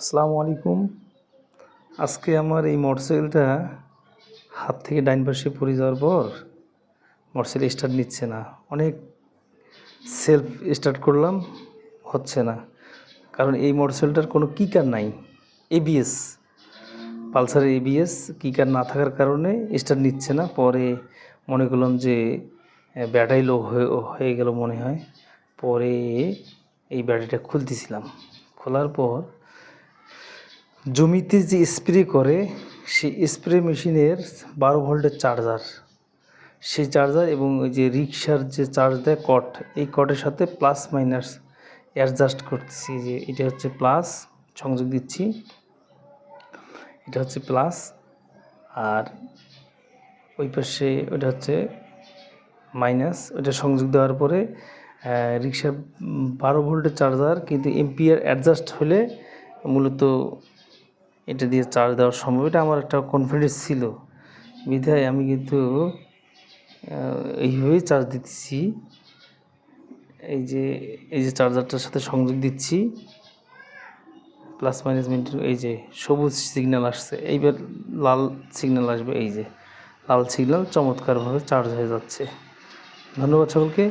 আসসালামু আলাইকুম। আজকে আমার এই মোটরসাইকেলটা হাত থেকে ডাইন পাশে পড়ে যাওয়ার পর মোটরসাইকেল স্টার্ট নিচ্ছে না। অনেক সেলফ স্টার্ট করলাম, হচ্ছে না। কারণ এই মোটরসাইকেলটার কোনো কিকার নাই। এবিএস, পালসারের এবিএস কিকার না থাকার কারণে স্টার্ট নিচ্ছে না। পরে মনে করলাম যে ব্যাটারি লো হয়ে গেল মনে হয়। পরে এই ব্যাটারিটা খুলতেছিলাম, খোলার পর জমিতে যে স্প্রে করে সেই স্প্রে মেশিনের 12 ভোল্টের চার্জার, সেই চার্জার এবং ওই যে রিক্সার যে চার্জ দেয় কট, এই কটের সাথে প্লাস মাইনাস অ্যাডজাস্ট করতেছি। যে এটা হচ্ছে প্লাস, সংযোগ দিচ্ছি, এটা হচ্ছে প্লাস, আর ওই পাশে ওটা হচ্ছে মাইনাস। ওটা সংযোগ দেওয়ার পরে রিক্সার 12 ভোল্টের চার্জার, কিন্তু এম্পিয়ার অ্যাডজাস্ট হলে মূলত এটা দিয়ে চার্জ দেওয়া সম্ভব। এটা আমার একটা কনফিডেন্স ছিল বিধায় আমি কিন্তু এইভাবেই চার্জ দিতেছি। এই যে চার্জারটার সাথে সংযোগ দিচ্ছি, প্লাস মাইনাস মিনিট। এই যে সবুজ সিগন্যাল আসছে, এইবার লাল সিগন্যাল আসবে। এই যে লাল সিগন্যাল চমৎকারভাবে চার্জ হয়ে যাচ্ছে। ধন্যবাদ সকলকে।